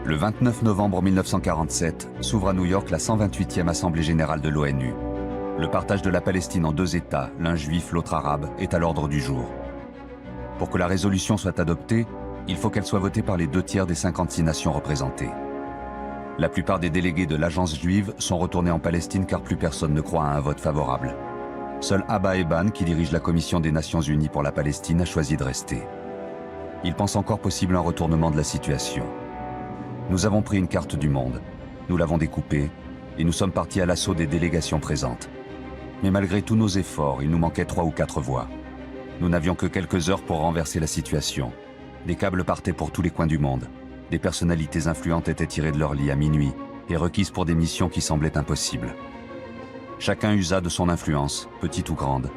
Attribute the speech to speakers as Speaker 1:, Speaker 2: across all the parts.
Speaker 1: Le 29 novembre 1947 s'ouvre à New York la 128e Assemblée générale de l'ONU. Le partage de la Palestine en deux États, l'un juif, l'autre arabe, est à l'ordre du jour. Pour que la résolution soit adoptée, il faut qu'elle soit votée par les 2/3 des 56 nations représentées. La plupart des délégués de l'agence juive sont retournés en Palestine car plus personne ne croit à un vote favorable. Seul Abba Eban, qui dirige la Commission des Nations Unies pour la Palestine, a choisi de rester. Il pense encore possible un retournement de la situation. Nous avons pris une carte du monde, nous l'avons découpée et nous sommes partis à l'assaut des délégations présentes. Mais malgré tous nos efforts, il nous manquait 3 ou 4 voix. Nous n'avions que quelques heures pour renverser la situation. Des câbles partaient pour tous les coins du monde. Des personnalités influentes étaient tirées de leur lit à minuit et requises pour des missions qui semblaient impossibles. Chacun usa de son influence, petite ou grande,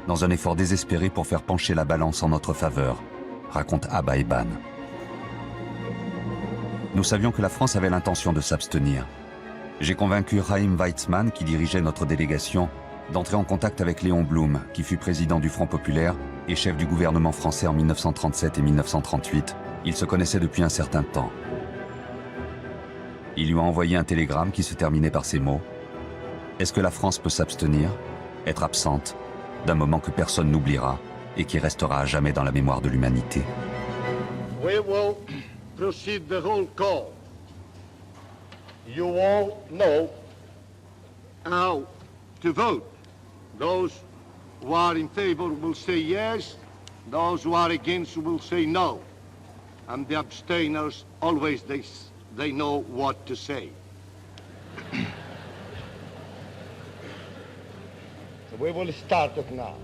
Speaker 1: dans un effort désespéré pour faire pencher la balance en notre faveur, raconte Abba Eban. Nous savions que la France avait l'intention de s'abstenir. J'ai convaincu Chaim Weizmann, qui dirigeait notre délégation, d'entrer en contact avec Léon Blum, qui fut président du Front populaire et chef du gouvernement français en 1937 et 1938. Ils se connaissaient depuis un certain temps. Il lui a envoyé un télégramme qui se terminait par ces mots. Est-ce que la France peut s'abstenir, être absente, d'un moment que personne n'oubliera et qui restera à jamais dans la mémoire de l'humanité?
Speaker 2: We will proceed the roll call. You all know how to vote. Those who are in favor will say yes. Those who are against will say no. And the abstainers always they know what to say. So we will start it now.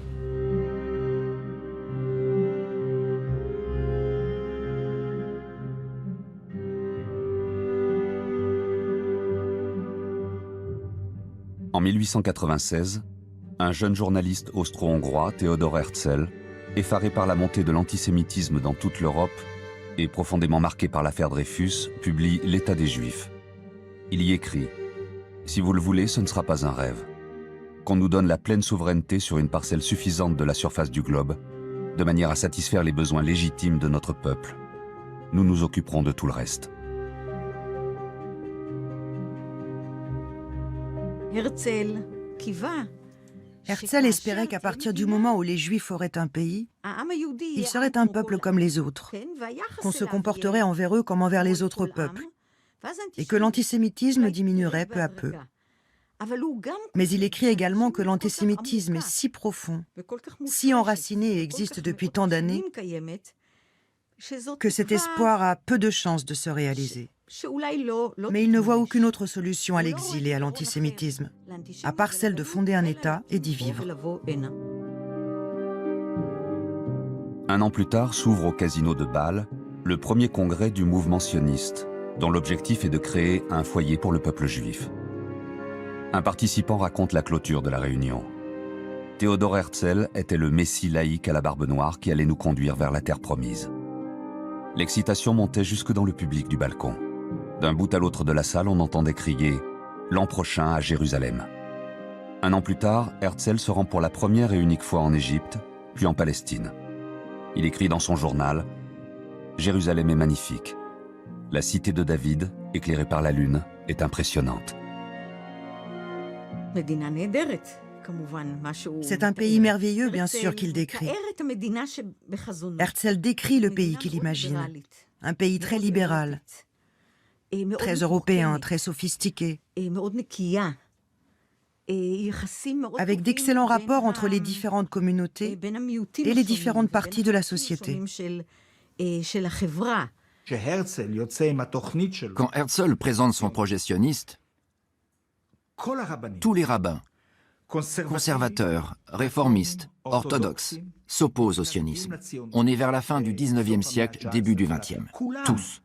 Speaker 1: En 1896, un jeune journaliste austro-hongrois, Theodor Herzl, effaré par la montée de l'antisémitisme dans toute l'Europe et profondément marqué par l'affaire Dreyfus, publie L'État des Juifs. Il y écrit « Si vous le voulez, ce ne sera pas un rêve. Qu'on nous donne la pleine souveraineté sur une parcelle suffisante de la surface du globe, de manière à satisfaire les besoins légitimes de notre peuple. Nous nous occuperons de tout le reste. »
Speaker 3: Herzl espérait qu'à partir du moment où les Juifs auraient un pays, ils seraient un peuple comme les autres, qu'on se comporterait envers eux comme envers les autres peuples, et que l'antisémitisme diminuerait peu à peu. Mais il écrit également que l'antisémitisme est si profond, si enraciné et existe depuis tant d'années, que cet espoir a peu de chances de se réaliser. Mais il ne voit aucune autre solution à l'exil et à l'antisémitisme, à part celle de fonder un État et d'y vivre.
Speaker 1: Un an plus tard s'ouvre au casino de Bâle le premier congrès du mouvement sioniste, dont l'objectif est de créer un foyer pour le peuple juif. Un participant raconte la clôture de la réunion. Theodor Herzl était le messie laïque à la barbe noire qui allait nous conduire vers la terre promise. L'excitation montait jusque dans le public du balcon. D'un bout à l'autre de la salle, on entendait crier « L'an prochain à Jérusalem ». Un an plus tard, Herzl se rend pour la première et unique fois en Égypte, puis en Palestine. Il écrit dans son journal « Jérusalem est magnifique. La cité de David, éclairée par la lune, est impressionnante. »
Speaker 3: C'est un pays merveilleux, bien sûr, qu'il décrit. Herzl décrit le pays qu'il imagine. Un pays très libéral, très européen, très sophistiqué, avec d'excellents rapports entre les différentes communautés et les différentes parties de la société.
Speaker 4: Quand Herzl présente son projet sioniste, tous les rabbins, conservateurs, réformistes, orthodoxes, s'opposent au sionisme. On est vers la fin du 19e siècle, début du 20e. Tous.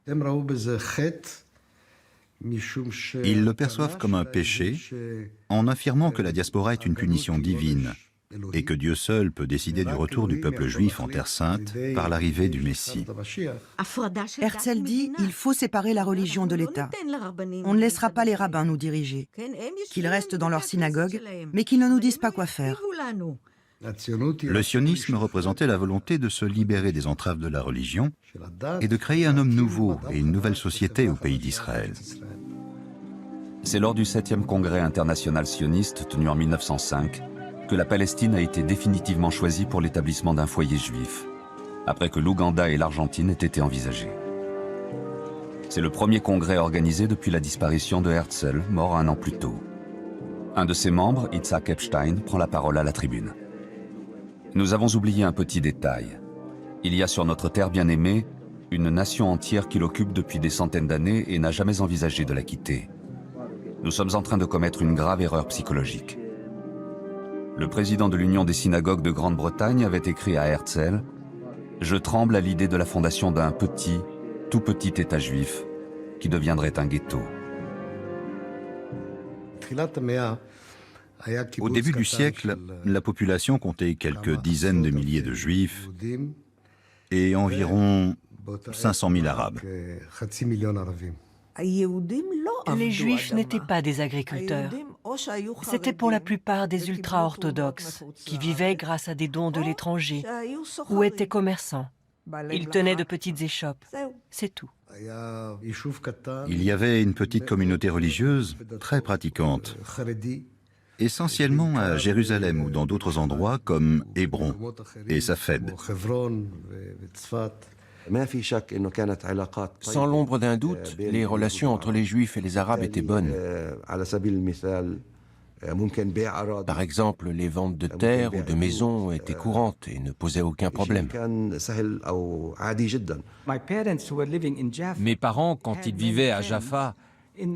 Speaker 5: Ils le perçoivent comme un péché en affirmant que la diaspora est une punition divine et que Dieu seul peut décider du retour du peuple juif en Terre Sainte par l'arrivée du Messie.
Speaker 3: Herzl dit « Il faut séparer la religion de l'État. On ne laissera pas les rabbins nous diriger. Qu'ils restent dans leur synagogue, mais qu'ils ne nous disent pas quoi faire.
Speaker 5: Le sionisme représentait la volonté de se libérer des entraves de la religion et de créer un homme nouveau et une nouvelle société au pays d'Israël.
Speaker 1: C'est lors du 7e congrès international sioniste tenu en 1905 que la Palestine a été définitivement choisie pour l'établissement d'un foyer juif, après que l'Ouganda et l'Argentine aient été envisagés. C'est le premier congrès organisé depuis la disparition de Herzl, mort 1 an plus tôt. Un de ses membres, Itzhak Epstein, prend la parole à la tribune. Nous avons oublié un petit détail. Il y a sur notre terre bien-aimée une nation entière qui l'occupe depuis des centaines d'années et n'a jamais envisagé de la quitter. Nous sommes en train de commettre une grave erreur psychologique. Le président de l'Union des synagogues de Grande-Bretagne avait écrit à Herzl « Je tremble à l'idée de la fondation d'un petit, tout petit État juif qui deviendrait un ghetto. »
Speaker 5: Au début du siècle, la population comptait quelques dizaines de milliers de juifs et environ 500 000 arabes.
Speaker 6: Les juifs n'étaient pas des agriculteurs. C'était pour la plupart des ultra-orthodoxes qui vivaient grâce à des dons de l'étranger ou étaient commerçants. Ils tenaient de petites échoppes. C'est tout.
Speaker 5: Il y avait une petite communauté religieuse très pratiquante, essentiellement à Jérusalem ou dans d'autres endroits comme Hébron et Safed.
Speaker 7: Sans l'ombre d'un doute, les relations entre les Juifs et les Arabes étaient bonnes. Par exemple, les ventes de terres ou de maisons étaient courantes et ne posaient aucun problème.
Speaker 8: Mes parents, quand ils vivaient à Jaffa,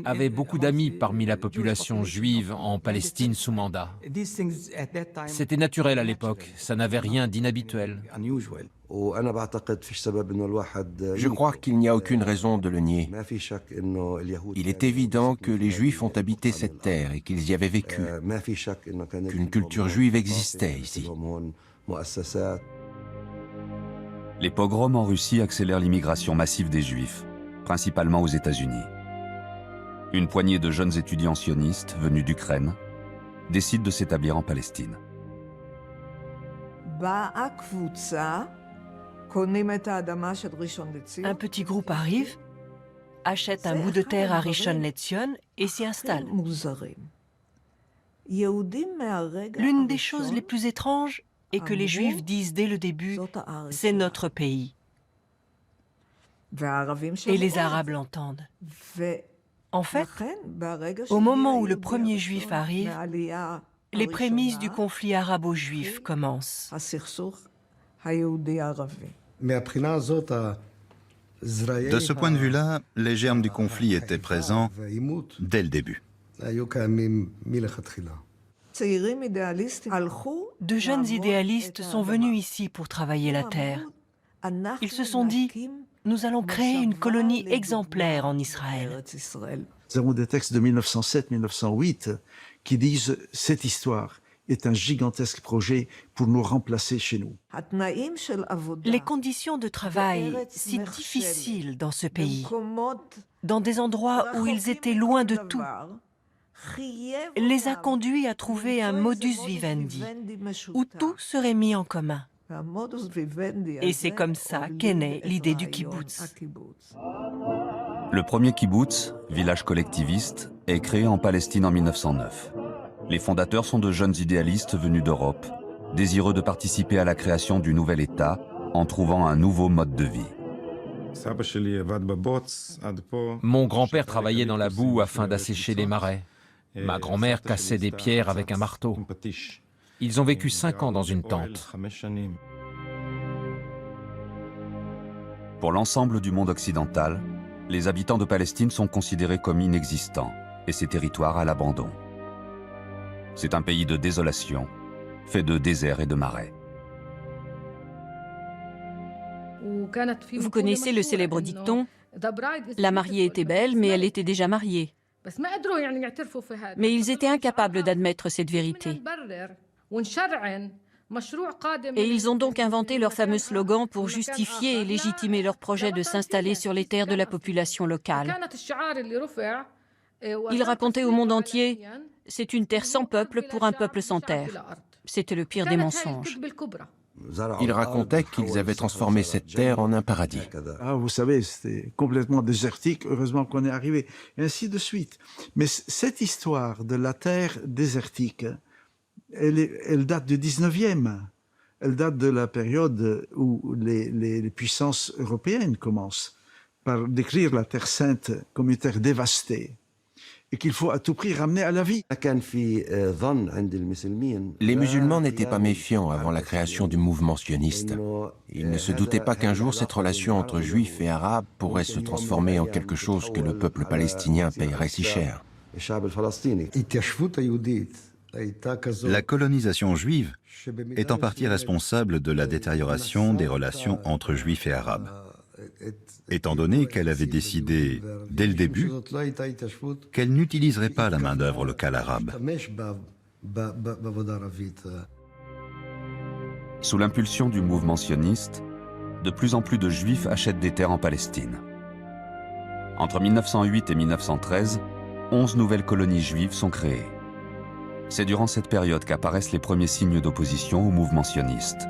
Speaker 8: avaient beaucoup d'amis parmi la population juive en Palestine sous mandat. C'était naturel à l'époque, ça n'avait rien d'inhabituel.
Speaker 7: Je crois qu'il n'y a aucune raison de le nier. Il est évident que les Juifs ont habité cette terre et qu'ils y avaient vécu, qu'une culture juive existait ici.
Speaker 1: Les pogroms en Russie accélèrent l'immigration massive des Juifs, principalement aux États-Unis. Une poignée de jeunes étudiants sionistes venus d'Ukraine décident de s'établir en Palestine.
Speaker 6: Un petit groupe arrive, achète un bout de terre à Rishon LeZion et s'y installe. L'une des choses les plus étranges est que les Juifs disent dès le début « c'est notre pays ». Et les Arabes l'entendent. En fait, au moment où le premier Juif arrive, les prémices du conflit arabo-juif commencent.
Speaker 5: De ce point de vue-là, les germes du conflit étaient présents dès le début.
Speaker 6: De jeunes idéalistes sont venus ici pour travailler la terre. Ils se sont dit « Nous allons créer une colonie exemplaire en Israël ».
Speaker 9: Nous avons des textes de 1907-1908 qui disent « Cette histoire est un gigantesque projet pour nous remplacer chez nous ».
Speaker 6: Les conditions de travail si difficiles dans ce pays, dans des endroits où ils étaient loin de tout, les a conduits à trouver un modus vivendi, où tout serait mis en commun. Et c'est comme ça qu'est née l'idée du kibbutz.
Speaker 1: Le premier kibbutz, village collectiviste, est créé en Palestine en 1909. Les fondateurs sont de jeunes idéalistes venus d'Europe, désireux de participer à la création du nouvel État en trouvant un nouveau mode de vie.
Speaker 8: Mon grand-père travaillait dans la boue afin d'assécher les marais. Ma grand-mère cassait des pierres avec un marteau. Ils ont vécu 5 ans dans une tente.
Speaker 1: Pour l'ensemble du monde occidental, les habitants de Palestine sont considérés comme inexistants et ses territoires à l'abandon. C'est un pays de désolation, fait de déserts et de marais.
Speaker 10: Vous connaissez le célèbre dicton « La mariée était belle, mais elle était déjà mariée ». Mais ils étaient incapables d'admettre cette vérité. Et ils ont donc inventé leur fameux slogan pour justifier et légitimer leur projet de s'installer sur les terres de la population locale. Ils racontaient au monde entier « C'est une terre sans peuple pour un peuple sans terre ». C'était le pire des mensonges.
Speaker 7: Il racontait qu'ils avaient transformé cette terre en un paradis.
Speaker 9: Ah, vous savez, c'était complètement désertique, heureusement qu'on est arrivé, et ainsi de suite. Mais cette histoire de la terre désertique, elle date du 19e. Elle date de la période où les puissances européennes commencent par décrire la Terre sainte comme une terre dévastée et qu'il faut à tout prix ramener à la vie.
Speaker 7: Les musulmans n'étaient pas méfiants avant la création du mouvement sioniste. Ils ne se doutaient pas qu'un jour cette relation entre juifs et arabes pourrait se transformer en quelque chose que le peuple palestinien payerait si cher.
Speaker 5: La colonisation juive est en partie responsable de la détérioration des relations entre juifs et arabes, étant donné qu'elle avait décidé, dès le début, qu'elle n'utiliserait pas la main-d'œuvre locale arabe.
Speaker 1: Sous l'impulsion du mouvement sioniste, de plus en plus de Juifs achètent des terres en Palestine. Entre 1908 et 1913, 11 nouvelles colonies juives sont créées. C'est durant cette période qu'apparaissent les premiers signes d'opposition au mouvement sioniste.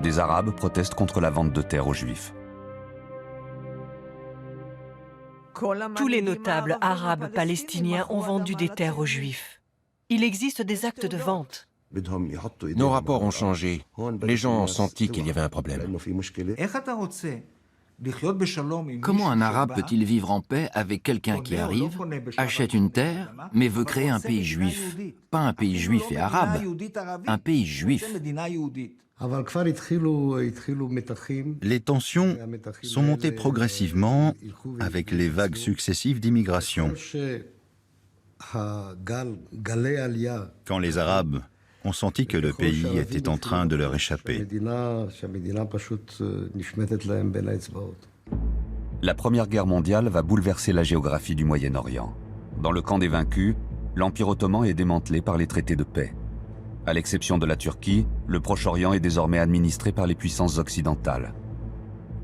Speaker 1: Des Arabes protestent contre la vente de terres aux Juifs.
Speaker 6: Tous les notables arabes palestiniens ont vendu des terres aux Juifs. Il existe des actes de vente.
Speaker 7: Nos rapports ont changé. Les gens ont senti qu'il y avait un problème.
Speaker 4: Comment un arabe peut-il vivre en paix avec quelqu'un qui arrive, achète une terre, mais veut créer un pays juif? Pas un pays juif et arabe, un pays juif.
Speaker 5: Les tensions sont montées progressivement avec les vagues successives d'immigration. Quand les Arabes ont senti que le pays était en train de leur échapper.
Speaker 1: La Première Guerre mondiale va bouleverser la géographie du Moyen-Orient. Dans le camp des vaincus, l'Empire ottoman est démantelé par les traités de paix. À l'exception de la Turquie, le Proche-Orient est désormais administré par les puissances occidentales.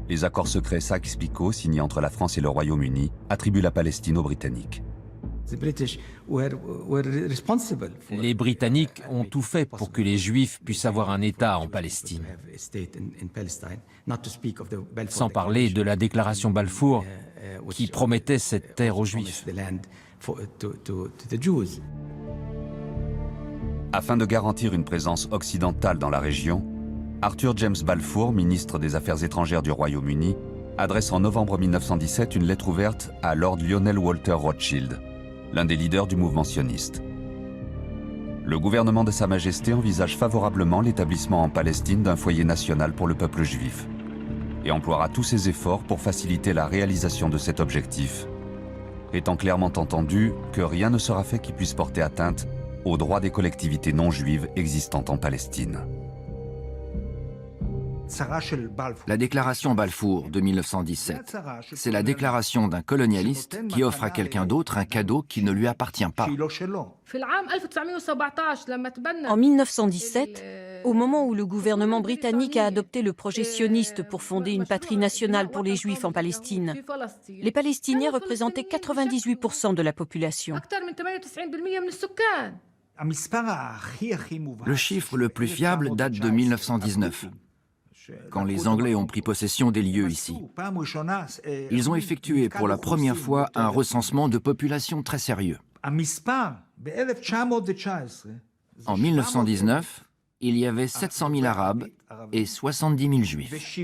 Speaker 1: Les accords secrets Sykes-Picot, signés entre la France et le Royaume-Uni, attribuent la Palestine aux Britanniques.
Speaker 8: Les Britanniques ont tout fait pour que les Juifs puissent avoir un État en Palestine. Sans parler de la déclaration Balfour qui promettait cette terre aux Juifs.
Speaker 1: Afin de garantir une présence occidentale dans la région, Arthur James Balfour, ministre des Affaires étrangères du Royaume-Uni, adresse en novembre 1917 une lettre ouverte à Lord Lionel Walter Rothschild, l'un des leaders du mouvement sioniste. Le gouvernement de Sa Majesté envisage favorablement l'établissement en Palestine d'un foyer national pour le peuple juif et emploiera tous ses efforts pour faciliter la réalisation de cet objectif, étant clairement entendu que rien ne sera fait qui puisse porter atteinte aux droits des collectivités non juives existantes en Palestine.
Speaker 4: La déclaration Balfour de 1917, c'est la déclaration d'un colonialiste qui offre à quelqu'un d'autre un cadeau qui ne lui appartient pas.
Speaker 10: En 1917, au moment où le gouvernement britannique a adopté le projet sioniste pour fonder une patrie nationale pour les Juifs en Palestine, les Palestiniens représentaient 98% de la population.
Speaker 4: Le chiffre le plus fiable date de 1919. Quand les Anglais ont pris possession des lieux ici. Ils ont effectué pour la première fois un recensement de population très sérieux. En 1919, il y avait 700 000 Arabes et 70 000 Juifs.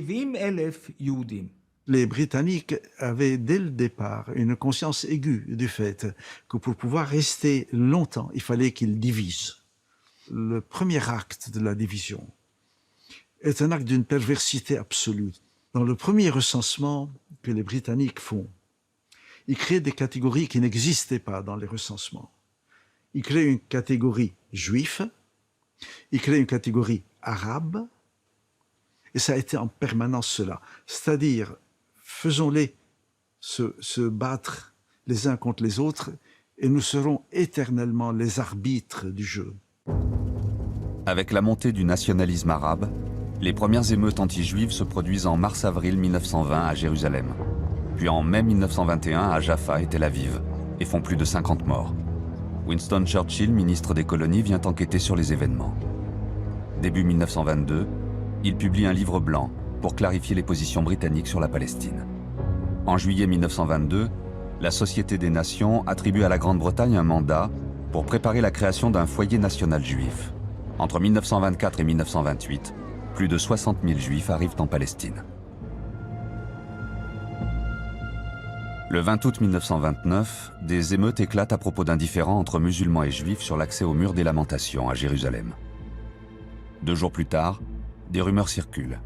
Speaker 9: Les Britanniques avaient dès le départ une conscience aiguë du fait que pour pouvoir rester longtemps, il fallait qu'ils divisent. Le premier acte de la division est un acte d'une perversité absolue. Dans le premier recensement que les Britanniques font, ils créent des catégories qui n'existaient pas dans les recensements. Ils créent une catégorie juif, ils créent une catégorie arabe, et ça a été en permanence cela. C'est-à-dire, faisons-les se battre les uns contre les autres, et nous serons éternellement les arbitres du jeu.
Speaker 1: Avec la montée du nationalisme arabe, les premières émeutes anti-juives se produisent en mars-avril 1920 à Jérusalem, puis en mai 1921 à Jaffa et Tel Aviv, et font plus de 50 morts. Winston Churchill, ministre des colonies, vient enquêter sur les événements. Début 1922, il publie un livre blanc pour clarifier les positions britanniques sur la Palestine. En juillet 1922, la Société des Nations attribue à la Grande-Bretagne un mandat pour préparer la création d'un foyer national juif. Entre 1924 et 1928, plus de 60 000 juifs arrivent en Palestine. Le 20 août 1929, des émeutes éclatent à propos d'un différend entre musulmans et juifs sur l'accès au mur des Lamentations à Jérusalem. 2 jours plus tard, des rumeurs circulent,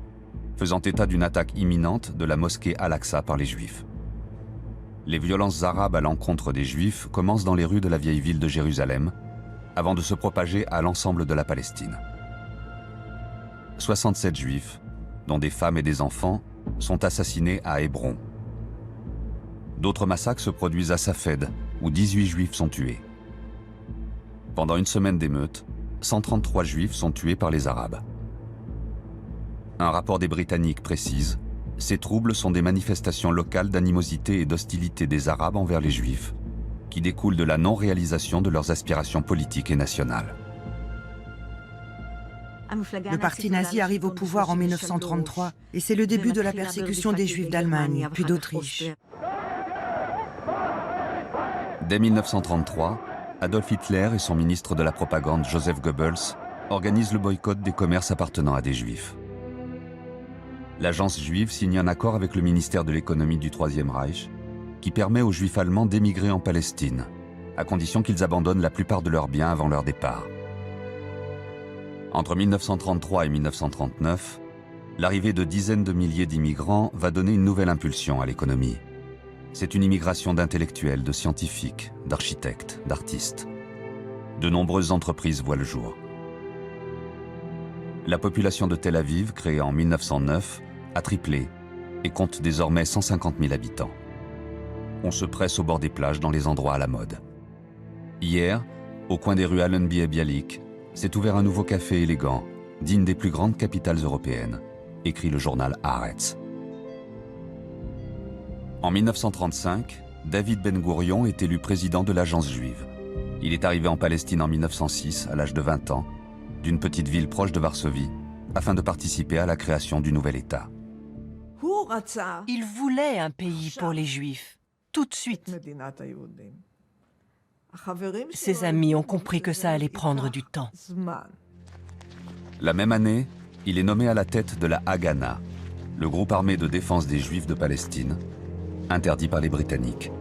Speaker 1: faisant état d'une attaque imminente de la mosquée Al-Aqsa par les juifs. Les violences arabes à l'encontre des juifs commencent dans les rues de la vieille ville de Jérusalem, avant de se propager à l'ensemble de la Palestine. 67 juifs, dont des femmes et des enfants, sont assassinés à Hébron. D'autres massacres se produisent à Safed, où 18 juifs sont tués. Pendant une semaine d'émeutes, 133 juifs sont tués par les Arabes. Un rapport des Britanniques précise: ces troubles sont des manifestations locales d'animosité et d'hostilité des Arabes envers les Juifs, qui découlent de la non-réalisation de leurs aspirations politiques et nationales.
Speaker 3: Le parti nazi arrive au pouvoir en 1933 et c'est le début de la persécution des Juifs d'Allemagne, puis d'Autriche.
Speaker 1: Dès 1933, Adolf Hitler et son ministre de la propagande Joseph Goebbels organisent le boycott des commerces appartenant à des Juifs. L'agence juive signe un accord avec le ministère de l'économie du Troisième Reich qui permet aux Juifs allemands d'émigrer en Palestine, à condition qu'ils abandonnent la plupart de leurs biens avant leur départ. Entre 1933 et 1939, l'arrivée de dizaines de milliers d'immigrants va donner une nouvelle impulsion à l'économie. C'est une immigration d'intellectuels, de scientifiques, d'architectes, d'artistes. De nombreuses entreprises voient le jour. La population de Tel Aviv, créée en 1909, a triplé et compte désormais 150 000 habitants. On se presse au bord des plages dans les endroits à la mode. Hier, au coin des rues Allenby et Bialik, s'est ouvert un nouveau café élégant, digne des plus grandes capitales européennes, écrit le journal Haaretz. En 1935, David Ben-Gourion est élu président de l'Agence juive. Il est arrivé en Palestine en 1906, à l'âge de 20 ans, d'une petite ville proche de Varsovie, afin de participer à la création du nouvel État.
Speaker 6: Il voulait un pays pour les Juifs, tout de suite. Ses amis ont compris que ça allait prendre du temps.
Speaker 1: La même année, il est nommé à la tête de la Haganah, le groupe armé de défense des Juifs de Palestine, interdit par les Britanniques.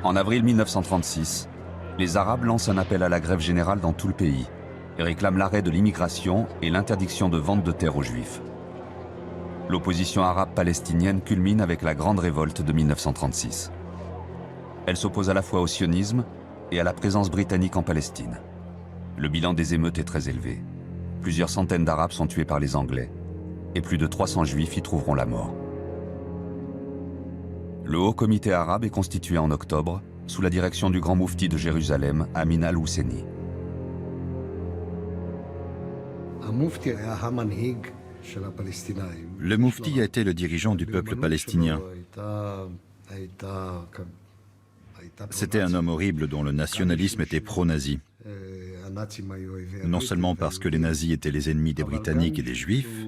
Speaker 1: En avril 1936, les Arabes lancent un appel à la grève générale dans tout le pays et réclament l'arrêt de l'immigration et l'interdiction de vente de terres aux Juifs. L'opposition arabe palestinienne culmine avec la grande révolte de 1936. Elle s'oppose à la fois au sionisme et à la présence britannique en Palestine. Le bilan des émeutes est très élevé. Plusieurs centaines d'Arabes sont tués par les Anglais et plus de 300 Juifs y trouveront la mort. Le Haut Comité arabe est constitué en octobre sous la direction du grand moufti de Jérusalem, Amin al-Husseini.
Speaker 5: Le moufti a été le dirigeant du peuple palestinien. C'était un homme horrible dont le nationalisme était pro-nazi. Non seulement parce que les nazis étaient les ennemis des Britanniques et des Juifs,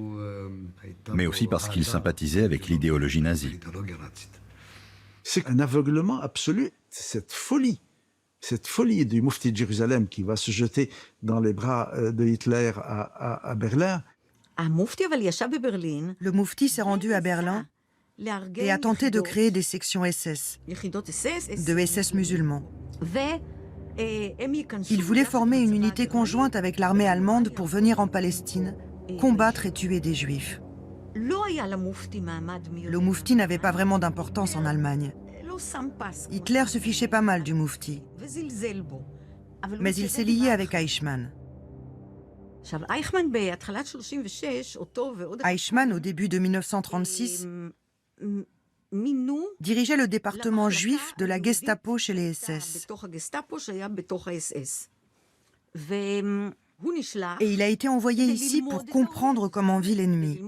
Speaker 5: mais aussi parce qu'il sympathisait avec l'idéologie nazie.
Speaker 9: C'est un aveuglement absolu, cette folie du moufti de Jérusalem qui va se jeter dans les bras de Hitler à Berlin.
Speaker 3: Le moufti s'est rendu à Berlin et a tenté de créer des sections SS, de SS musulmans. Il voulait former une unité conjointe avec l'armée allemande pour venir en Palestine, combattre et tuer des Juifs. Le moufti n'avait pas vraiment d'importance en Allemagne. Hitler se fichait pas mal du moufti, mais il s'est lié avec Eichmann. Eichmann, au début de 1936, dirigeait le département juif de la Gestapo chez les SS. Et il a été envoyé ici pour comprendre comment vit l'ennemi.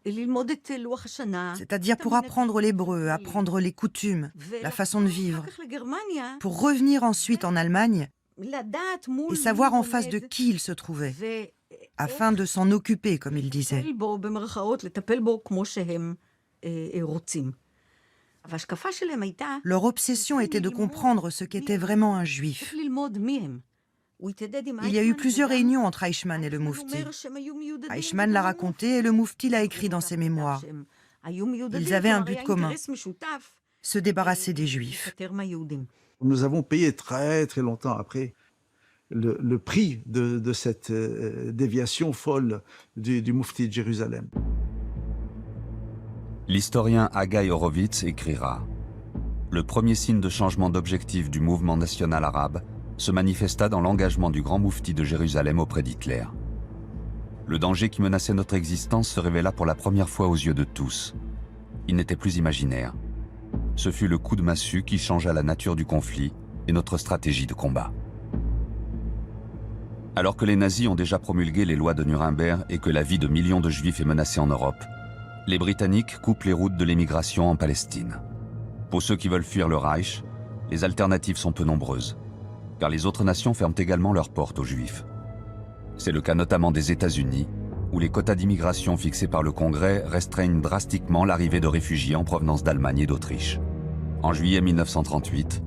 Speaker 3: c'est-à-dire pour apprendre l'hébreu, apprendre les coutumes, la façon de vivre, pour revenir ensuite en Allemagne et savoir en face de qui il se trouvait, afin de s'en occuper, comme il disait. Leur obsession était de comprendre ce qu'était vraiment un juif. Il y a eu plusieurs réunions entre Eichmann et le Moufti. Eichmann l'a raconté et le Moufti l'a écrit dans ses mémoires. Ils avaient un but commun, se débarrasser des Juifs.
Speaker 9: Nous avons payé très très longtemps après le prix de cette déviation folle du Moufti de Jérusalem.
Speaker 1: L'historien Haggai Horowitz écrira « Le premier signe de changement d'objectif du mouvement national arabe se manifesta dans l'engagement du grand moufti de Jérusalem auprès d'Hitler. Le danger qui menaçait notre existence se révéla pour la première fois aux yeux de tous. Il n'était plus imaginaire. Ce fut le coup de massue qui changea la nature du conflit et notre stratégie de combat. » Alors que les nazis ont déjà promulgué les lois de Nuremberg et que la vie de millions de juifs est menacée en Europe, les Britanniques coupent les routes de l'émigration en Palestine. Pour ceux qui veulent fuir le Reich, les alternatives sont peu nombreuses, car les autres nations ferment également leurs portes aux Juifs. C'est le cas notamment des États-Unis, où les quotas d'immigration fixés par le Congrès restreignent drastiquement l'arrivée de réfugiés en provenance d'Allemagne et d'Autriche. En juillet 1938,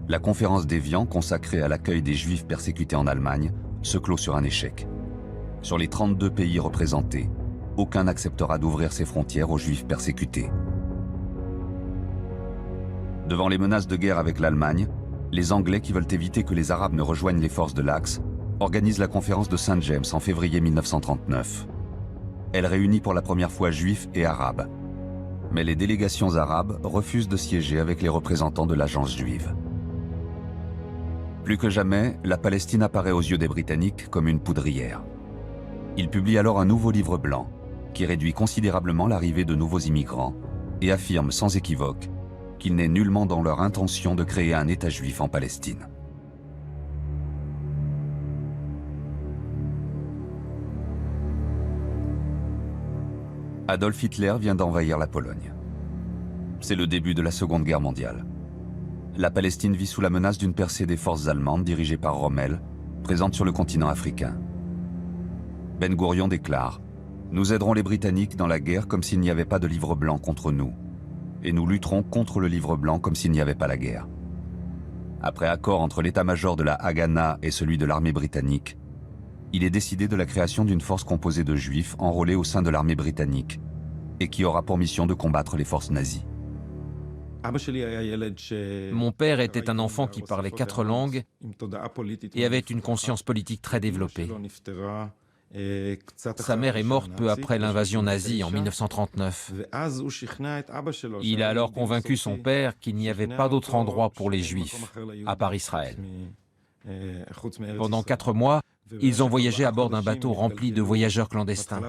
Speaker 1: la conférence d'Évian consacrée à l'accueil des Juifs persécutés en Allemagne se clôt sur un échec. Sur les 32 pays représentés, aucun n'acceptera d'ouvrir ses frontières aux Juifs persécutés. Devant les menaces de guerre avec l'Allemagne, les Anglais qui veulent éviter que les Arabes ne rejoignent les forces de l'Axe organisent la conférence de Saint James en février 1939. Elle réunit pour la première fois Juifs et Arabes. Mais les délégations arabes refusent de siéger avec les représentants de l'agence juive. Plus que jamais, la Palestine apparaît aux yeux des Britanniques comme une poudrière. Ils publient alors un nouveau livre blanc qui réduit considérablement l'arrivée de nouveaux immigrants et affirme sans équivoque qu'il n'est nullement dans leur intention de créer un État juif en Palestine. Adolf Hitler vient d'envahir la Pologne. C'est le début de la Seconde Guerre mondiale. La Palestine vit sous la menace d'une percée des forces allemandes dirigées par Rommel, présente sur le continent africain. Ben Gourion déclare « Nous aiderons les Britanniques dans la guerre comme s'il n'y avait pas de livre blanc contre nous. Et nous lutterons contre le livre blanc comme s'il n'y avait pas la guerre. » Après accord entre l'état-major de la Haganah et celui de l'armée britannique, il est décidé de la création d'une force composée de juifs enrôlés au sein de l'armée britannique et qui aura pour mission de combattre les forces nazies.
Speaker 8: Mon père était un enfant qui parlait 4 langues et avait une conscience politique très développée. Sa mère est morte peu après l'invasion nazie en 1939. Il a alors convaincu son père qu'il n'y avait pas d'autre endroit pour les Juifs, à part Israël. Pendant 4 mois, ils ont voyagé à bord d'un bateau rempli de voyageurs clandestins.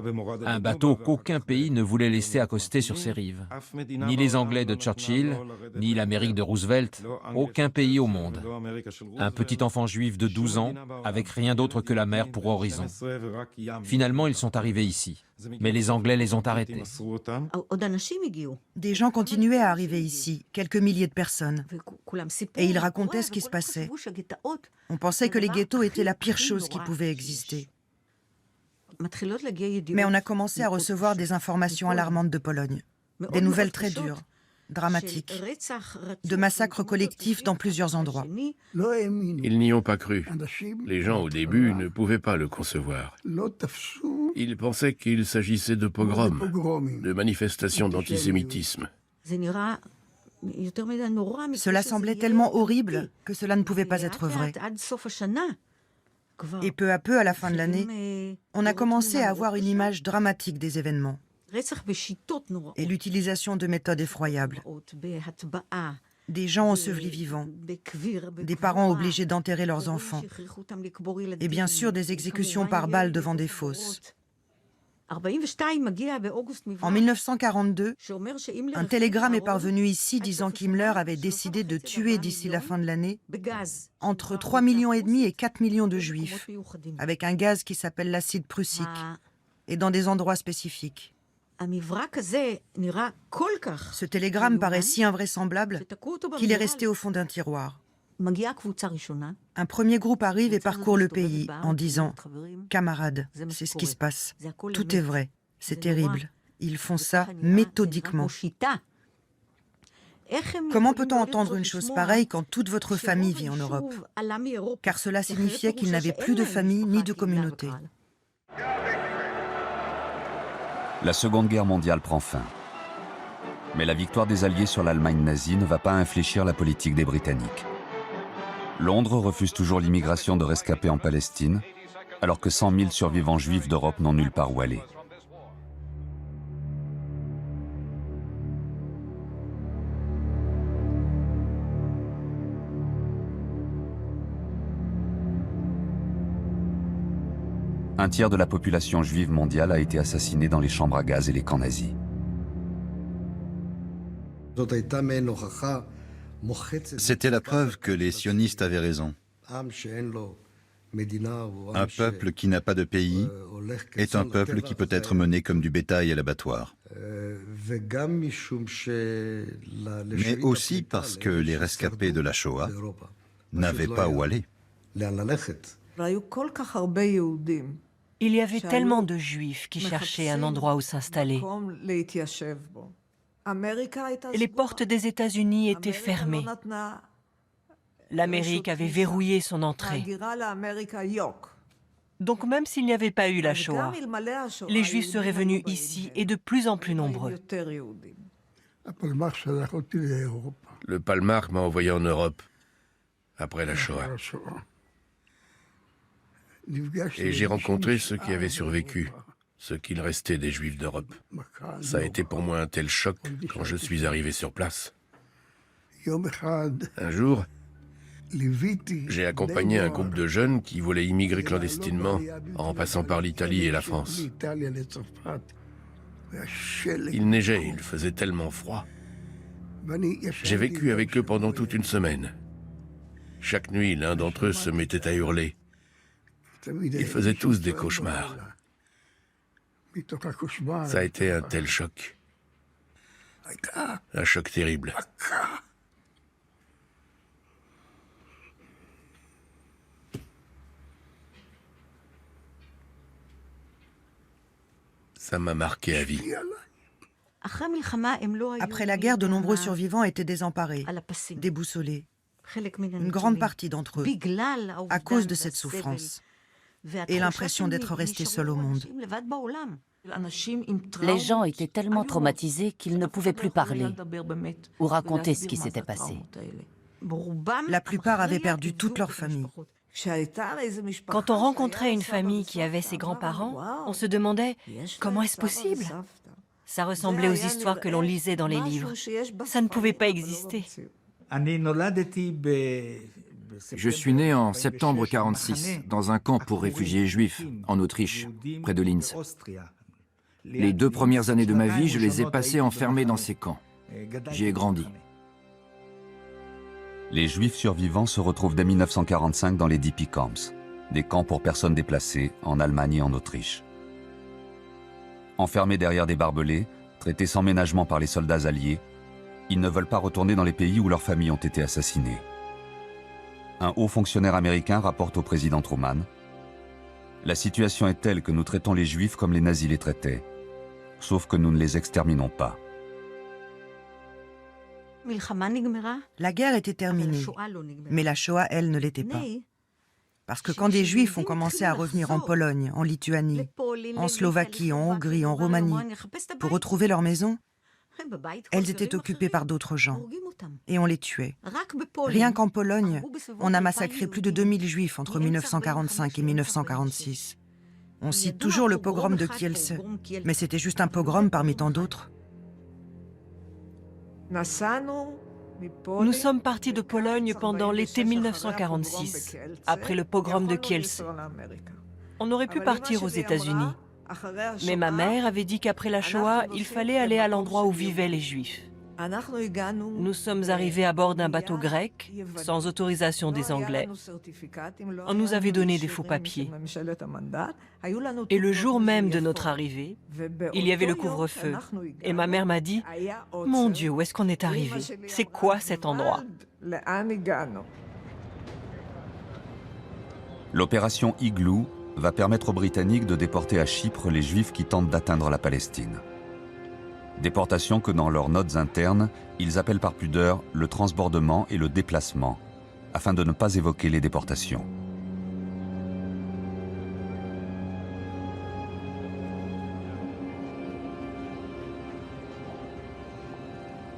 Speaker 8: Un bateau qu'aucun pays ne voulait laisser accoster sur ses rives. Ni les Anglais de Churchill, ni l'Amérique de Roosevelt, aucun pays au monde. Un petit enfant juif de 12 ans, avec rien d'autre que la mer pour horizon. Finalement, ils sont arrivés ici. Mais les Anglais les ont arrêtés.
Speaker 3: Des gens continuaient à arriver ici, quelques milliers de personnes. Et ils racontaient ce qui se passait. On pensait que les ghettos étaient la pire chose qui pouvait exister. Mais on a commencé à recevoir des informations alarmantes de Pologne. Des nouvelles très dures, dramatiques, de massacres collectifs dans plusieurs endroits.
Speaker 11: Ils n'y ont pas cru. Les gens, au début, ne pouvaient pas le concevoir. Ils pensaient qu'il s'agissait de pogroms, de manifestations d'antisémitisme.
Speaker 3: Cela semblait tellement horrible que cela ne pouvait pas être vrai. Et peu à peu, à la fin de l'année, on a commencé à avoir une image dramatique des événements et l'utilisation de méthodes effroyables. Des gens ensevelis vivants, des parents obligés d'enterrer leurs enfants, et bien sûr des exécutions par balles devant des fosses. En 1942, un télégramme est parvenu ici disant qu'Himmler avait décidé de tuer d'ici la fin de l'année entre 3,5 millions et 4 millions de juifs, avec un gaz qui s'appelle l'acide prussique, et dans des endroits spécifiques. Ce télégramme paraît si invraisemblable qu'il est resté au fond d'un tiroir. Un premier groupe arrive et parcourt le pays en disant « Camarades, c'est ce qui se passe. Tout est vrai. C'est terrible. Ils font ça méthodiquement. » Comment peut-on entendre une chose pareille quand toute votre famille vit en Europe? Car cela signifiait qu'ils n'avaient plus de famille ni de communauté.
Speaker 1: La Seconde Guerre mondiale prend fin. Mais la victoire des Alliés sur l'Allemagne nazie ne va pas infléchir la politique des Britanniques. Londres refuse toujours l'immigration de rescapés en Palestine, alors que 100 000 survivants juifs d'Europe n'ont nulle part où aller. Un tiers de la population juive mondiale a été assassinée dans les chambres à gaz et les camps nazis.
Speaker 5: C'était la preuve que les sionistes avaient raison. Un peuple qui n'a pas de pays est un peuple qui peut être mené comme du bétail à l'abattoir. Mais aussi parce que les rescapés de la Shoah n'avaient pas où aller.
Speaker 6: Il y avait tellement de Juifs qui cherchaient un endroit où s'installer. Les portes des États-Unis étaient fermées. L'Amérique avait verrouillé son entrée. Donc même s'il n'y avait pas eu la Shoah, les Juifs seraient venus ici et de plus en plus nombreux.
Speaker 11: Le Palmach m'a envoyé en Europe, après la Shoah. Et j'ai rencontré ceux qui avaient survécu, ce qu'il restait des Juifs d'Europe. Ça a été pour moi un tel choc quand je suis arrivé sur place. Un jour, j'ai accompagné un groupe de jeunes qui voulaient immigrer clandestinement en passant par l'Italie et la France. Il neigeait, il faisait tellement froid. J'ai vécu avec eux pendant toute une semaine. Chaque nuit, l'un d'entre eux se mettait à hurler. Ils faisaient tous des cauchemars. Ça a été un tel choc. Un choc terrible. Ça m'a marqué à vie.
Speaker 3: Après la guerre, de nombreux survivants étaient désemparés, déboussolés. Une grande partie d'entre eux, à cause de cette souffrance et l'impression d'être restés seuls au monde.
Speaker 12: Les gens étaient tellement traumatisés qu'ils ne pouvaient plus parler ou raconter ce qui s'était passé.
Speaker 3: La plupart avaient perdu toute leur famille.
Speaker 6: Quand on rencontrait une famille qui avait ses grands-parents, on se demandait « Comment est-ce possible ?» Ça ressemblait aux histoires que l'on lisait dans les livres. Ça ne pouvait pas exister.
Speaker 4: Je suis né en septembre 1946, dans un camp pour réfugiés juifs, en Autriche, près de Linz. Les 2 premières années de ma vie, je les ai passées enfermé dans ces camps. J'y ai grandi.
Speaker 1: Les Juifs survivants se retrouvent dès 1945 dans les DP Camps, des camps pour personnes déplacées en Allemagne et en Autriche. Enfermés derrière des barbelés, traités sans ménagement par les soldats alliés, ils ne veulent pas retourner dans les pays où leurs familles ont été assassinées. Un haut fonctionnaire américain rapporte au président Truman « La situation est telle que nous traitons les Juifs comme les nazis les traitaient, sauf que nous ne les exterminons pas. »
Speaker 3: La guerre était terminée, mais la Shoah, elle, ne l'était pas. Parce que quand des Juifs ont commencé à revenir en Pologne, en Lituanie, en Slovaquie, en Hongrie, en Roumanie, pour retrouver leur maison, elles étaient occupées par d'autres gens, et on les tuait. Rien qu'en Pologne, on a massacré plus de 2000 Juifs entre 1945 et 1946. On cite toujours le pogrom de Kielce, mais c'était juste un pogrom parmi tant d'autres.
Speaker 6: Nous sommes partis de Pologne pendant l'été 1946, après le pogrom de Kielce. On aurait pu partir aux États-Unis. Mais ma mère avait dit qu'après la Shoah, il fallait aller à l'endroit où vivaient les Juifs. Nous sommes arrivés à bord d'un bateau grec, sans autorisation des Anglais. On nous avait donné des faux papiers. Et le jour même de notre arrivée, il y avait le couvre-feu. Et ma mère m'a dit, « Mon Dieu, où est-ce qu'on est arrivé? C'est quoi cet endroit ?»
Speaker 1: L'opération Igloo va permettre aux Britanniques de déporter à Chypre les Juifs qui tentent d'atteindre la Palestine. Déportation que dans leurs notes internes, ils appellent par pudeur le transbordement et le déplacement, afin de ne pas évoquer les déportations.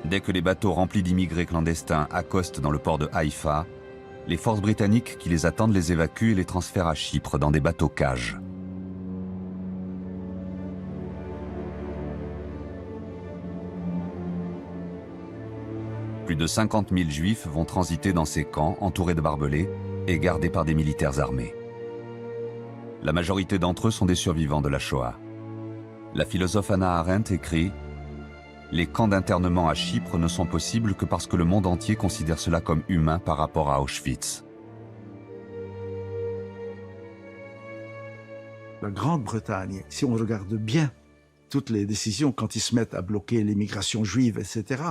Speaker 1: Dès que les bateaux remplis d'immigrés clandestins accostent dans le port de Haïfa, les forces britanniques qui les attendent les évacuent et les transfèrent à Chypre dans des bateaux cages. Plus de 50 000 Juifs vont transiter dans ces camps entourés de barbelés et gardés par des militaires armés. La majorité d'entre eux sont des survivants de la Shoah. La philosophe Hannah Arendt écrit « Les camps d'internement à Chypre ne sont possibles que parce que le monde entier considère cela comme humain par rapport à Auschwitz. »
Speaker 9: La Grande-Bretagne, si on regarde bien toutes les décisions quand ils se mettent à bloquer l'immigration juive, etc.,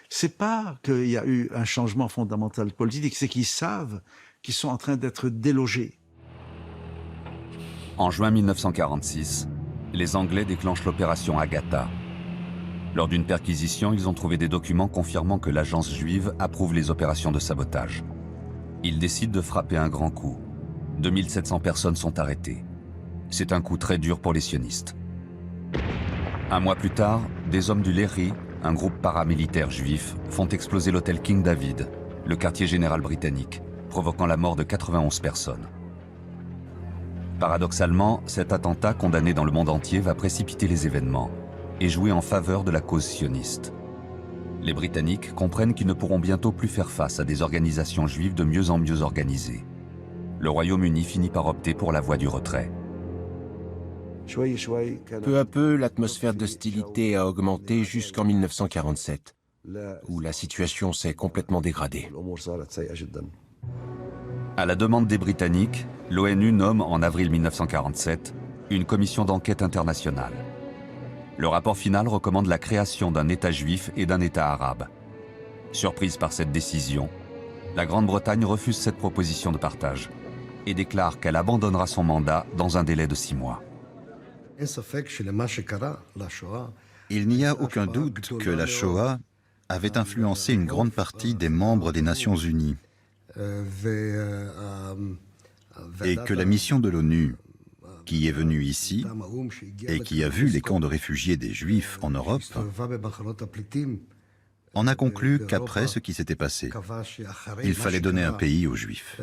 Speaker 9: c'est pas qu'il y a eu un changement fondamental politique, c'est qu'ils savent qu'ils sont en train d'être délogés.
Speaker 1: En juin 1946, les Anglais déclenchent l'opération Agatha. Lors d'une perquisition, ils ont trouvé des documents confirmant que l'agence juive approuve les opérations de sabotage. Ils décident de frapper un grand coup. 2700 personnes sont arrêtées. C'est un coup très dur pour les sionistes. Un mois plus tard, des hommes du Lehi, un groupe paramilitaire juif, font exploser l'hôtel King David, le quartier général britannique, provoquant la mort de 91 personnes. Paradoxalement, cet attentat condamné dans le monde entier va précipiter les événements et jouer en faveur de la cause sioniste. Les Britanniques comprennent qu'ils ne pourront bientôt plus faire face à des organisations juives de mieux en mieux organisées. Le Royaume-Uni finit par opter pour la voie du retrait.
Speaker 7: Peu à peu, l'atmosphère d'hostilité a augmenté jusqu'en 1947, où la situation s'est complètement dégradée.
Speaker 1: À la demande des Britanniques, l'ONU nomme en avril 1947 une commission d'enquête internationale. Le rapport final recommande la création d'un État juif et d'un État arabe. Surprise par cette décision, la Grande-Bretagne refuse cette proposition de partage et déclare qu'elle abandonnera son mandat dans un délai de 6 mois.
Speaker 5: Il n'y a aucun doute que la Shoah avait influencé une grande partie des membres des Nations Unies et que la mission de l'ONU, qui est venue ici et qui a vu les camps de réfugiés des Juifs en Europe, en a conclu qu'après ce qui s'était passé, il fallait donner un pays aux Juifs.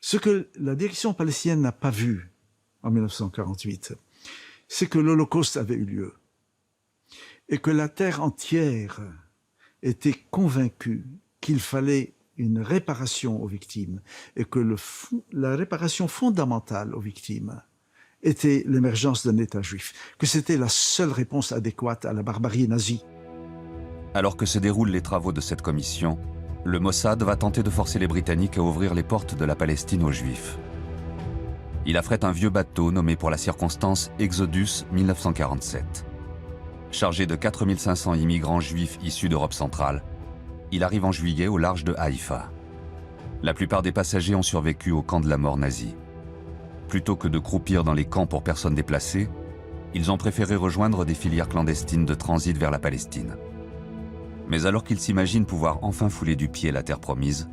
Speaker 9: Ce que la direction palestinienne n'a pas vu en 1948, c'est que l'Holocauste avait eu lieu et que la terre entière était convaincue qu'il fallait une réparation aux victimes et que la réparation fondamentale aux victimes était l'émergence d'un État juif, que c'était la seule réponse adéquate à la barbarie nazie.
Speaker 1: Alors que se déroulent les travaux de cette commission, le Mossad va tenter de forcer les Britanniques à ouvrir les portes de la Palestine aux Juifs. Il affrète un vieux bateau nommé pour la circonstance Exodus 1947. Chargé de 4500 immigrants juifs issus d'Europe centrale, il arrive en juillet au large de Haïfa. La plupart des passagers ont survécu au camp de la mort nazi. Plutôt que de croupir dans les camps pour personnes déplacées, ils ont préféré rejoindre des filières clandestines de transit vers la Palestine. Mais alors qu'ils s'imaginent pouvoir enfin fouler du pied la terre promise,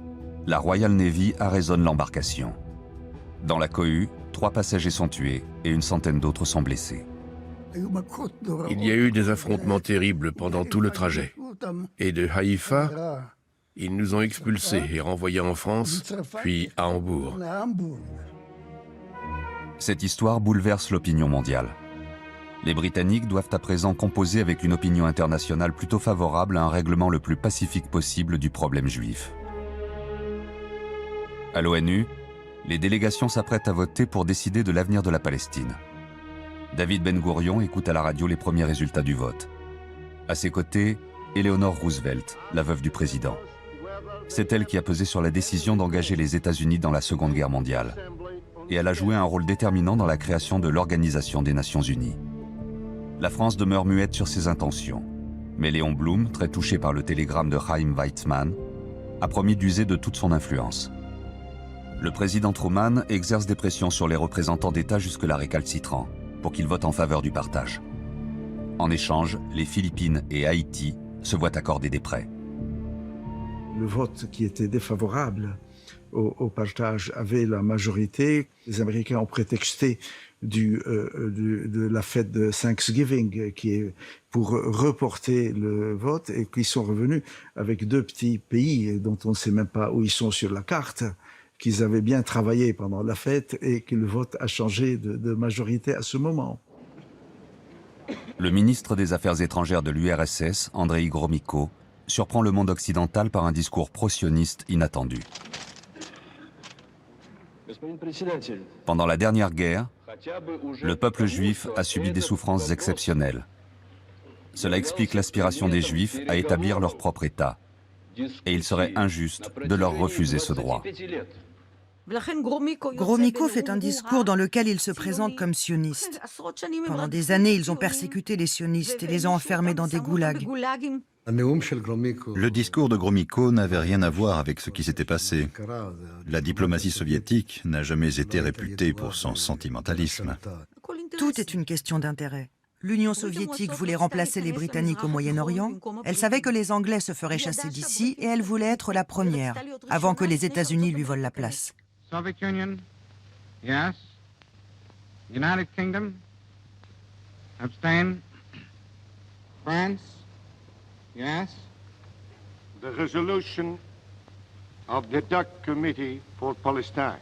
Speaker 1: la Royal Navy arraisonne l'embarcation. Dans la cohue, 3 passagers sont tués et une centaine d'autres sont blessés.
Speaker 11: Il y a eu des affrontements terribles pendant tout le trajet. Et de Haïfa, ils nous ont expulsés et renvoyés en France, puis à Hambourg.
Speaker 1: Cette histoire bouleverse l'opinion mondiale. Les Britanniques doivent à présent composer avec une opinion internationale plutôt favorable à un règlement le plus pacifique possible du problème juif. À l'ONU, les délégations s'apprêtent à voter pour décider de l'avenir de la Palestine. David Ben Gourion écoute à la radio les premiers résultats du vote. À ses côtés, Eleanor Roosevelt, la veuve du président. C'est elle qui a pesé sur la décision d'engager les États-Unis dans la Seconde Guerre mondiale. Et elle a joué un rôle déterminant dans la création de l'Organisation des Nations Unies. La France demeure muette sur ses intentions. Mais Léon Blum, très touché par le télégramme de Chaim Weizmann, a promis d'user de toute son influence. Le président Truman exerce des pressions sur les représentants d'État jusque-là récalcitrants pour qu'ils votent en faveur du partage. En échange, les Philippines et Haïti se voient accorder des prêts.
Speaker 9: Le vote qui était défavorable au partage avait la majorité. Les Américains ont prétexté de la fête de Thanksgiving qui est pour reporter le vote et qu'ils sont revenus avec deux petits pays dont on ne sait même pas où ils sont sur la carte, qu'ils avaient bien travaillé pendant la fête et que le vote a changé de majorité à ce moment.
Speaker 1: Le ministre des Affaires étrangères de l'URSS, Andrei Gromyko, surprend le monde occidental par un discours pro-sioniste inattendu. Pendant la dernière guerre, le peuple juif a subi des souffrances exceptionnelles. Cela explique l'aspiration des Juifs à établir leur propre État. Et il serait injuste de leur refuser ce droit.
Speaker 3: Gromyko fait un discours dans lequel il se présente comme sioniste. Pendant des années, ils ont persécuté les sionistes et les ont enfermés dans des goulags.
Speaker 5: Le discours de Gromyko n'avait rien à voir avec ce qui s'était passé. La diplomatie soviétique n'a jamais été réputée pour son sentimentalisme.
Speaker 3: Tout est une question d'intérêt. L'Union soviétique voulait remplacer les Britanniques au Moyen-Orient. Elle savait que les Anglais se feraient chasser d'ici et elle voulait être la première, avant que les États-Unis lui volent la place.
Speaker 2: Soviet Union, yes. United Kingdom, abstain. France, yes. The resolution of the DUC Committee for Palestine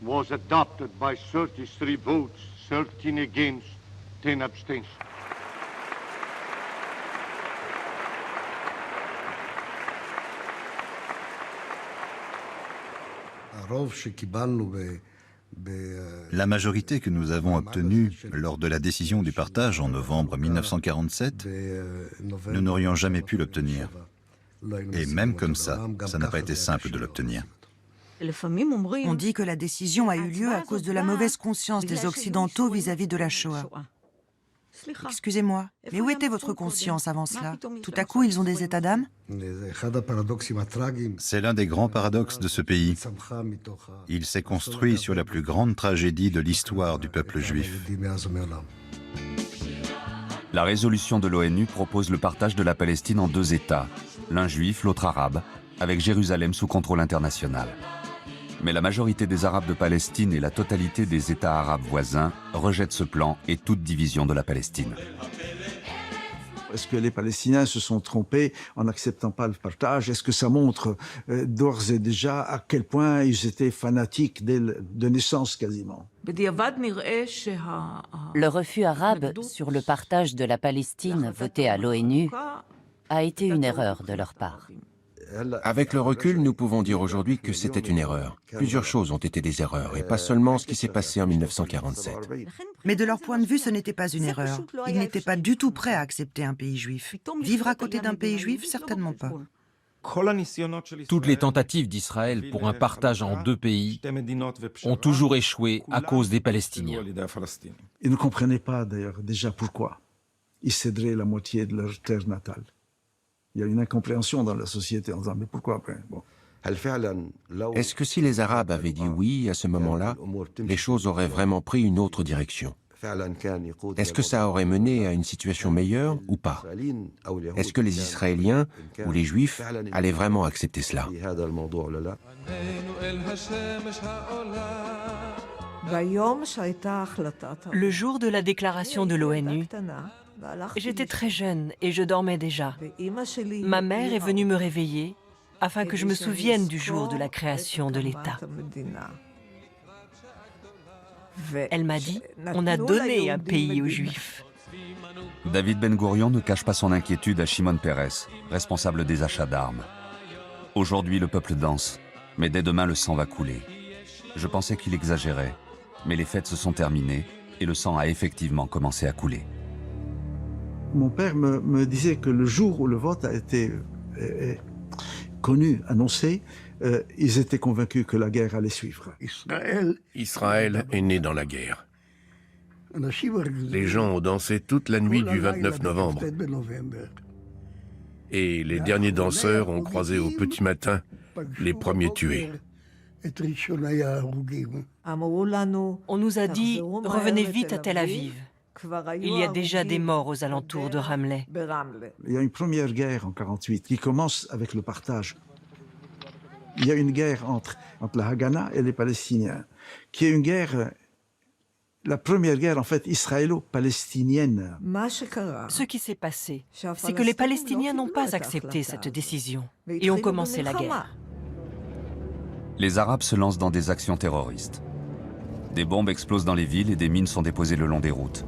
Speaker 2: was adopted by 33 votes, 13 against, 10 abstentions.
Speaker 5: La majorité que nous avons obtenue lors de la décision du partage en novembre 1947, nous n'aurions jamais pu l'obtenir. Et même comme ça n'a pas été simple de l'obtenir.
Speaker 3: On dit que la décision a eu lieu à cause de la mauvaise conscience des Occidentaux vis-à-vis de la Shoah. Excusez-moi, mais où était votre conscience avant cela? Tout à coup, ils ont des états d'âme?
Speaker 5: C'est l'un des grands paradoxes de ce pays. Il s'est construit sur la plus grande tragédie de l'histoire du peuple juif.
Speaker 1: La résolution de l'ONU propose le partage de la Palestine en deux États, l'un juif, l'autre arabe, avec Jérusalem sous contrôle international. Mais la majorité des Arabes de Palestine et la totalité des États arabes voisins rejettent ce plan et toute division de la Palestine.
Speaker 9: Est-ce que les Palestiniens se sont trompés en n'acceptant pas le partage? Est-ce que ça montre d'ores et déjà à quel point ils étaient fanatiques de naissance quasiment?
Speaker 12: Le refus arabe sur le partage de la Palestine voté à l'ONU a été une erreur de leur part.
Speaker 7: Avec le recul, nous pouvons dire aujourd'hui que c'était une erreur. Plusieurs choses ont été des erreurs, et pas seulement ce qui s'est passé en 1947.
Speaker 3: Mais de leur point de vue, ce n'était pas une erreur. Ils n'étaient pas du tout prêts à accepter un pays juif. Vivre à côté d'un pays juif, certainement pas.
Speaker 8: Toutes les tentatives d'Israël pour un partage en deux pays ont toujours échoué à cause des Palestiniens.
Speaker 9: Ils ne comprenaient pas d'ailleurs déjà pourquoi ils céderaient la moitié de leur terre natale. Il y a une incompréhension dans la société en disant « mais pourquoi après ?»
Speaker 7: Est-ce que si les Arabes avaient dit oui à ce moment-là, les choses auraient vraiment pris une autre direction? Est-ce que ça aurait mené à une situation meilleure ou pas? Est-ce que les Israéliens ou les Juifs allaient vraiment accepter cela?
Speaker 6: Le jour de la déclaration de l'ONU, j'étais très jeune et je dormais déjà. Ma mère est venue me réveiller afin que je me souvienne du jour de la création de l'État. Elle m'a dit, on a donné un pays aux Juifs.
Speaker 1: David Ben Gourion ne cache pas son inquiétude à Shimon Peres, responsable des achats d'armes. Aujourd'hui, le peuple danse, mais dès demain, le sang va couler. Je pensais qu'il exagérait, mais les fêtes se sont terminées et le sang a effectivement commencé à couler.
Speaker 9: Mon père me disait que le jour où le vote a été connu, annoncé, ils étaient convaincus que la guerre allait suivre.
Speaker 11: Israël est né dans la guerre. Les gens ont dansé toute la nuit du 29 novembre. Et les derniers danseurs ont croisé au petit matin les premiers tués.
Speaker 6: On nous a dit « Revenez vite à Tel Aviv ». Il y a déjà des morts aux alentours de Ramleh.
Speaker 9: Il y a une première guerre en 1948 qui commence avec le partage. Il y a une guerre entre la Haganah et les Palestiniens, qui est une guerre, la première guerre en fait israélo-palestinienne.
Speaker 6: Ce qui s'est passé, c'est que les Palestiniens n'ont pas accepté cette décision et ont commencé la guerre.
Speaker 1: Les Arabes se lancent dans des actions terroristes. Des bombes explosent dans les villes et des mines sont déposées le long des routes.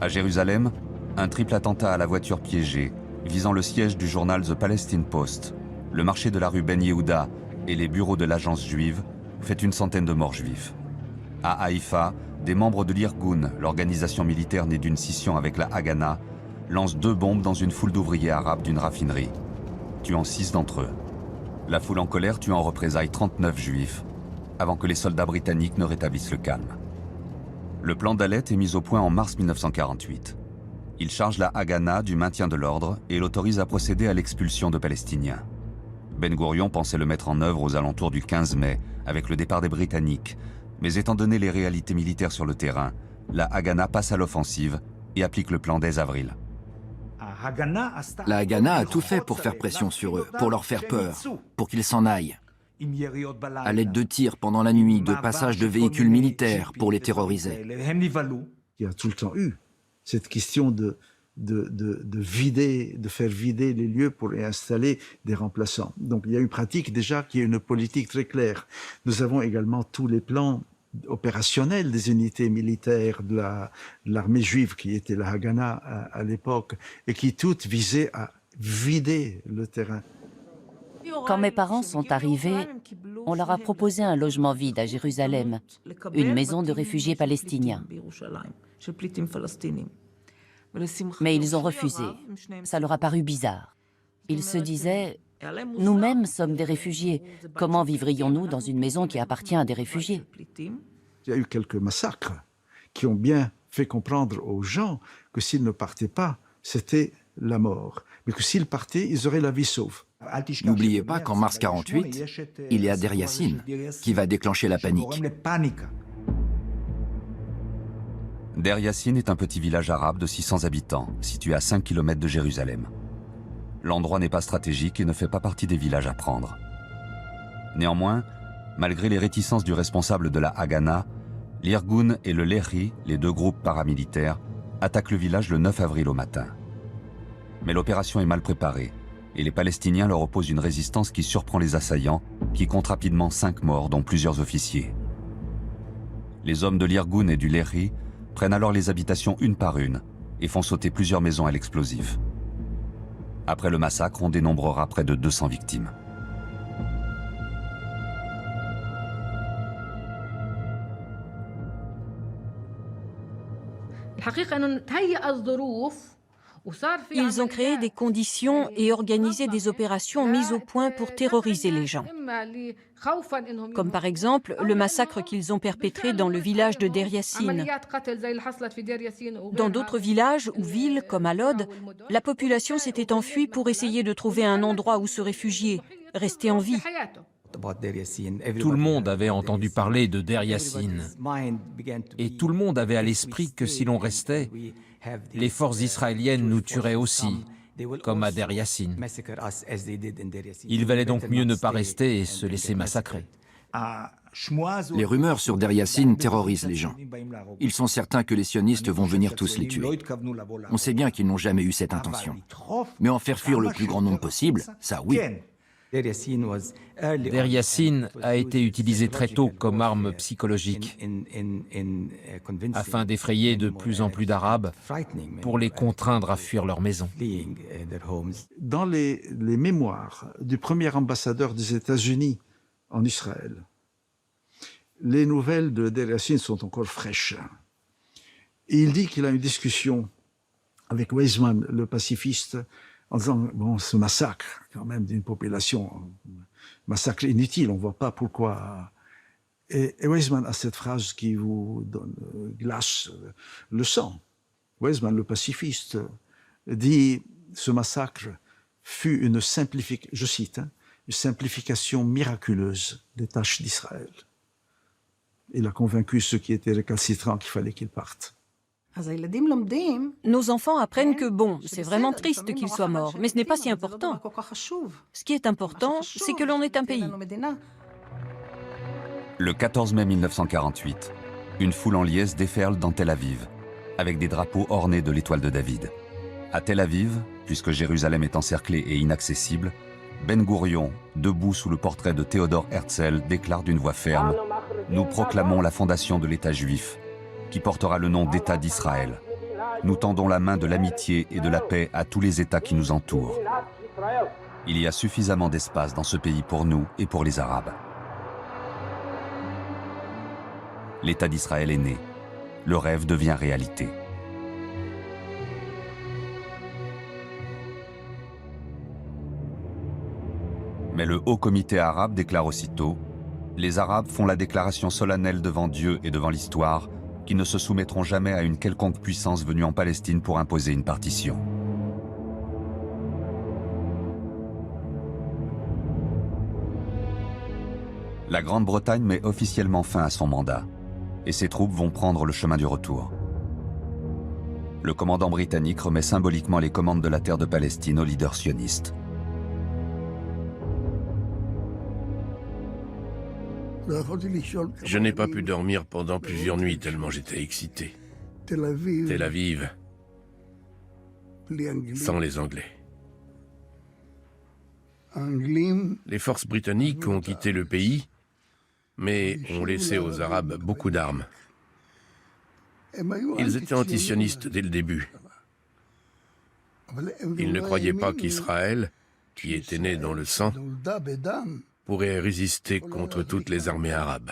Speaker 1: À Jérusalem, un triple attentat à la voiture piégée, visant le siège du journal The Palestine Post, le marché de la rue Ben Yehuda et les bureaux de l'agence juive, fait une centaine de morts juifs. À Haïfa, des membres de l'Irgun, l'organisation militaire née d'une scission avec la Haganah, lancent 2 bombes dans une foule d'ouvriers arabes d'une raffinerie, tuant 6 d'entre eux. La foule en colère tue en représailles 39 juifs, avant que les soldats britanniques ne rétablissent le calme. Le plan Dalet est mis au point en mars 1948. Il charge la Haganah du maintien de l'ordre et l'autorise à procéder à l'expulsion de Palestiniens. Ben Gourion pensait le mettre en œuvre aux alentours du 15 mai, avec le départ des Britanniques, mais étant donné les réalités militaires sur le terrain, la Haganah passe à l'offensive et applique le plan dès avril.
Speaker 4: La Haganah a tout fait pour faire pression sur eux, pour leur faire peur, pour qu'ils s'en aillent. À l'aide de tirs pendant la nuit, de passages de véhicules militaires pour les terroriser.
Speaker 9: Il y a tout le temps eu cette question de vider, de faire vider les lieux pour y installer des remplaçants. Donc il y a une pratique déjà qui est une politique très claire. Nous avons également tous les plans opérationnels des unités militaires de l'armée juive qui était la Haganah à l'époque et qui toutes visaient à vider le terrain.
Speaker 12: Quand mes parents sont arrivés, on leur a proposé un logement vide à Jérusalem, une maison de réfugiés palestiniens. Mais ils ont refusé. Ça leur a paru bizarre. Ils se disaient, nous-mêmes sommes des réfugiés. Comment vivrions-nous dans une maison qui appartient à des réfugiés?
Speaker 9: Il y a eu quelques massacres qui ont bien fait comprendre aux gens que s'ils ne partaient pas, c'était la mort. Mais que s'ils partaient, ils auraient la vie sauve.
Speaker 4: N'oubliez pas qu'en mars 48, il y a Der Yassin qui va déclencher la panique.
Speaker 1: Der Yassin est un petit village arabe de 600 habitants, situé à 5 km de Jérusalem. L'endroit n'est pas stratégique et ne fait pas partie des villages à prendre. Néanmoins, malgré les réticences du responsable de la Haganah, l'Irgun et le Lehi, les 2 groupes paramilitaires, attaquent le village le 9 avril au matin. Mais l'opération est mal préparée et les Palestiniens leur opposent une résistance qui surprend les assaillants, qui comptent rapidement 5 morts, dont plusieurs officiers. Les hommes de l'Irgun et du Lehi prennent alors les habitations une par une et font sauter plusieurs maisons à l'explosif. Après le massacre, on dénombrera près de 200 victimes.
Speaker 10: Ils ont créé des conditions et organisé des opérations mises au point pour terroriser les gens. Comme par exemple le massacre qu'ils ont perpétré dans le village de Der Yassin. Dans d'autres villages ou villes, comme à Lod, la population s'était enfuie pour essayer de trouver un endroit où se réfugier, rester en vie.
Speaker 8: Tout le monde avait entendu parler de Der Yassin. Et tout le monde avait à l'esprit que si l'on restait, les forces israéliennes nous tueraient aussi, comme à Der Yassin. Il valait donc mieux ne pas rester et se laisser massacrer.
Speaker 4: Les rumeurs sur Der Yassin terrorisent les gens. Ils sont certains que les sionistes vont venir tous les tuer. On sait bien qu'ils n'ont jamais eu cette intention. Mais en faire fuir le plus grand nombre possible, ça oui.
Speaker 8: Der Yassin a été utilisé très tôt comme arme psychologique afin d'effrayer de plus en plus d'Arabes pour les contraindre à fuir leur maison.
Speaker 9: Dans les mémoires du premier ambassadeur des États-Unis en Israël, les nouvelles de Der Yassin sont encore fraîches. Et il dit qu'il a une discussion avec Weizmann, le pacifiste, en disant, bon, ce massacre, quand même, d'une population, massacre inutile, on ne voit pas pourquoi. Et Weizmann a cette phrase qui vous donne, glace le sang. Weizmann, le pacifiste, dit, ce massacre fut une simplification, je cite, une simplification miraculeuse des tâches d'Israël. Il a convaincu ceux qui étaient récalcitrants qu'il fallait qu'ils partent.
Speaker 10: Nos enfants apprennent que, bon, c'est vraiment triste qu'ils soient morts, mais ce n'est pas si important. Ce qui est important, c'est que l'on est un pays.
Speaker 1: Le 14 mai 1948, une foule en liesse déferle dans Tel Aviv, avec des drapeaux ornés de l'étoile de David. À Tel Aviv, puisque Jérusalem est encerclée et inaccessible, Ben Gourion, debout sous le portrait de Théodore Herzl, déclare d'une voix ferme « Nous proclamons la fondation de l'État juif, qui portera le nom d'État d'Israël. Nous tendons la main de l'amitié et de la paix à tous les États qui nous entourent. Il y a suffisamment d'espace dans ce pays pour nous et pour les Arabes. » L'État d'Israël est né. Le rêve devient réalité. Mais le Haut Comité arabe déclare aussitôt « Les Arabes font la déclaration solennelle devant Dieu et devant l'histoire qui ne se soumettront jamais à une quelconque puissance venue en Palestine pour imposer une partition. » La Grande-Bretagne met officiellement fin à son mandat et ses troupes vont prendre le chemin du retour. Le commandant britannique remet symboliquement les commandes de la terre de Palestine aux leaders sionistes.
Speaker 11: Je n'ai pas pu dormir pendant plusieurs nuits tellement j'étais excité. Tel Aviv, sans les Anglais. Les forces britanniques ont quitté le pays, mais ont laissé aux Arabes beaucoup d'armes. Ils étaient antisionistes dès le début. Ils ne croyaient pas qu'Israël, qui était né dans le sang, pourrait résister contre toutes les armées arabes.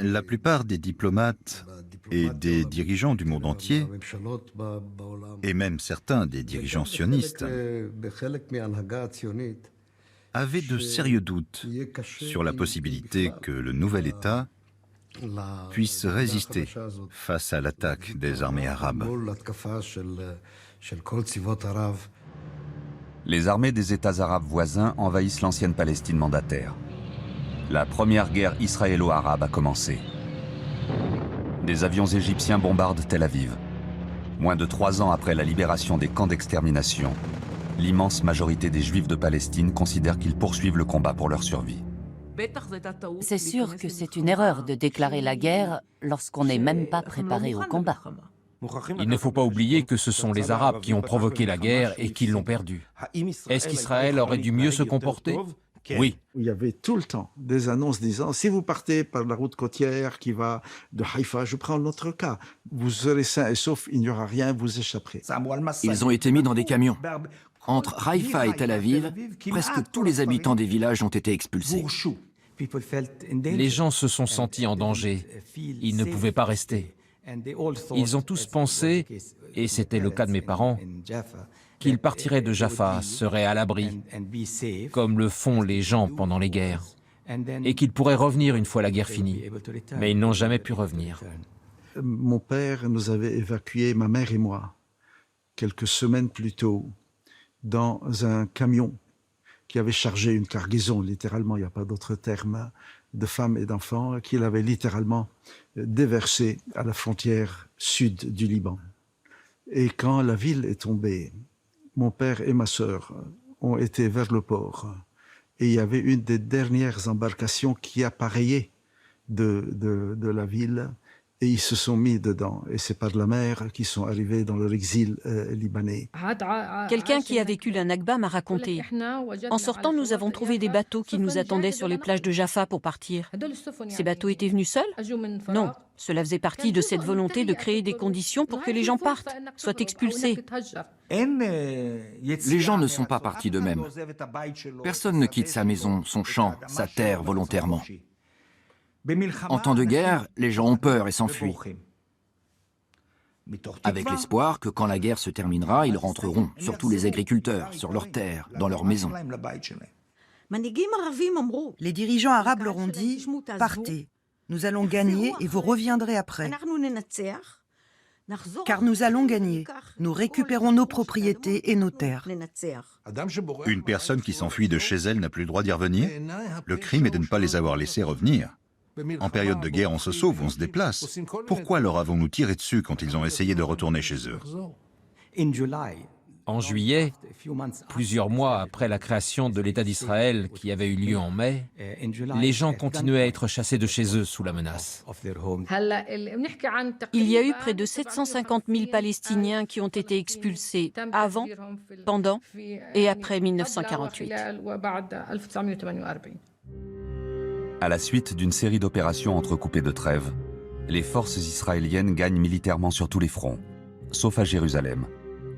Speaker 5: La plupart des diplomates et des dirigeants du monde entier, et même certains des dirigeants sionistes, avaient de sérieux doutes sur la possibilité que le nouvel État puisse résister face à l'attaque des armées arabes.
Speaker 1: Les armées des États arabes voisins envahissent l'ancienne Palestine mandataire. La première guerre israélo-arabe a commencé. Des avions égyptiens bombardent Tel Aviv. Moins de 3 ans après la libération des camps d'extermination, l'immense majorité des Juifs de Palestine considèrent qu'ils poursuivent le combat pour leur survie.
Speaker 12: C'est sûr que c'est une erreur de déclarer la guerre lorsqu'on n'est même pas préparé au combat.
Speaker 8: Il ne faut pas oublier que ce sont les Arabes qui ont provoqué la guerre et qui l'ont perdue. Est-ce qu'Israël aurait dû mieux se comporter? Oui.
Speaker 9: Il y avait tout le temps des annonces disant « Si vous partez par la route côtière qui va de Haïfa, je prends notre cas, vous serez sains et saufs, il n'y aura rien, vous échapperez. »
Speaker 4: Ils ont été mis dans des camions. Entre Haïfa et Tel Aviv, presque tous les habitants des villages ont été expulsés.
Speaker 8: Les gens se sont sentis en danger. Ils ne pouvaient pas rester. Ils ont tous pensé, et c'était le cas de mes parents, qu'ils partiraient de Jaffa, seraient à l'abri, comme le font les gens pendant les guerres, et qu'ils pourraient revenir une fois la guerre finie. Mais ils n'ont jamais pu revenir.
Speaker 9: Mon père nous avait évacués, ma mère et moi, quelques semaines plus tôt, dans un camion qui avait chargé une cargaison, littéralement, il n'y a pas d'autre terme, de femmes et d'enfants, qu'il avait littéralement déversé à la frontière sud du Liban. Et quand la ville est tombée, mon père et ma sœur ont été vers le port. Et il y avait une des dernières embarcations qui appareillait de la ville. Et ils se sont mis dedans. Et c'est par la mer qu'ils sont arrivés dans leur exil libanais.
Speaker 10: Quelqu'un qui a vécu la Nakba m'a raconté. En sortant, nous avons trouvé des bateaux qui nous attendaient sur les plages de Jaffa pour partir. Ces bateaux étaient venus seuls? Non. Cela faisait partie de cette volonté de créer des conditions pour que les gens partent, soient expulsés.
Speaker 4: Les gens ne sont pas partis d'eux-mêmes. Personne ne quitte sa maison, son champ, sa terre volontairement. En temps de guerre, les gens ont peur et s'enfuient, avec l'espoir que quand la guerre se terminera, ils rentreront, surtout les agriculteurs, sur leurs terres, dans leurs maisons.
Speaker 3: Les dirigeants arabes leur ont dit « Partez, nous allons gagner et vous reviendrez après. Car nous allons gagner, nous récupérons nos propriétés et nos terres. »
Speaker 5: Une personne qui s'enfuit de chez elle n'a plus le droit d'y revenir. Le crime est de ne pas les avoir laissés revenir. En période de guerre, on se sauve, on se déplace. Pourquoi leur avons-nous tiré dessus quand ils ont essayé de retourner chez eux?
Speaker 8: En juillet, plusieurs mois après la création de l'État d'Israël qui avait eu lieu en mai, les gens continuaient à être chassés de chez eux sous la menace.
Speaker 10: Il y a eu près de 750 000 Palestiniens qui ont été expulsés avant, pendant et après 1948.
Speaker 1: À la suite d'une série d'opérations entrecoupées de trêves, les forces israéliennes gagnent militairement sur tous les fronts, sauf à Jérusalem,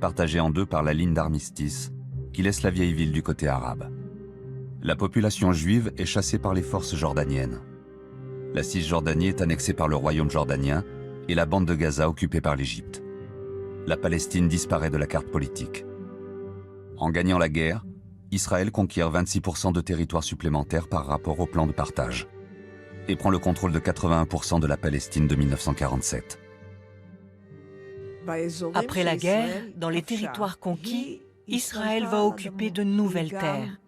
Speaker 1: partagée en deux par la ligne d'armistice qui laisse la vieille ville du côté arabe. La population juive est chassée par les forces jordaniennes. La Cisjordanie est annexée par le royaume jordanien et la bande de Gaza occupée par l'Égypte. La Palestine disparaît de la carte politique. En gagnant la guerre, Israël conquiert 26% de territoire supplémentaire par rapport au plan de partage et prend le contrôle de 81% de la Palestine de 1947.
Speaker 6: Après la guerre, dans les territoires conquis, Israël va occuper de nouvelles terres.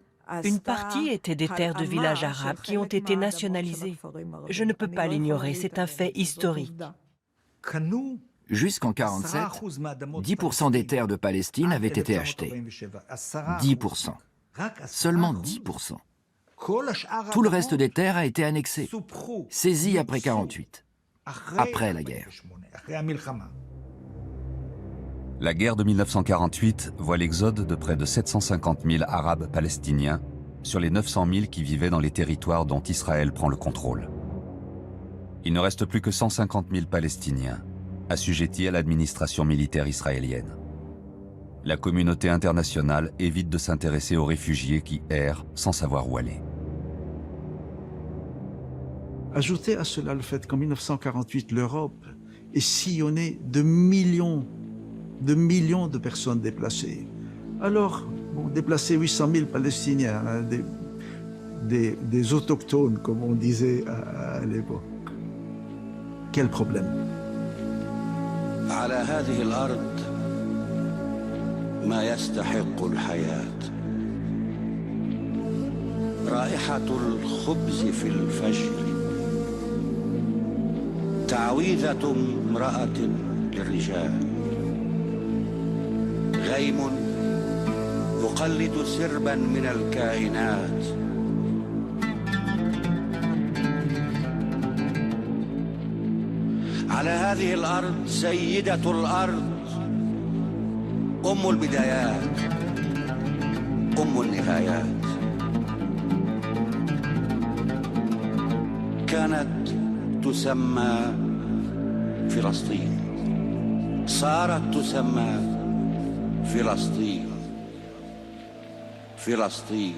Speaker 6: Une partie était des terres de villages arabes qui ont été nationalisées. Je ne peux pas l'ignorer, c'est un fait historique.
Speaker 4: Jusqu'en 1947, 10% des terres de Palestine avaient été achetées. 10%. Seulement 10%. Tout le reste des terres a été annexé, saisi après 1948, après la guerre.
Speaker 1: La guerre de 1948 voit l'exode de près de 750 000 Arabes palestiniens sur les 900 000 qui vivaient dans les territoires dont Israël prend le contrôle. Il ne reste plus que 150 000 Palestiniens, assujettis à l'administration militaire israélienne. La communauté internationale évite de s'intéresser aux réfugiés qui errent sans savoir où aller.
Speaker 9: Ajoutez à cela le fait qu'en 1948, l'Europe est sillonnée de millions de personnes déplacées. Alors, bon, déplacer 800 000 Palestiniens, hein, des autochtones, comme on disait à l'époque. Quel problème?
Speaker 13: ما يستحق الحياة رائحة الخبز في الفجر تعويذة امرأة للرجال غيم يقلد سربا من الكائنات على هذه الأرض سيدة الأرض أم البدايات أم النهايات كانت تسمى فلسطين صارت تسمى فلسطين فلسطين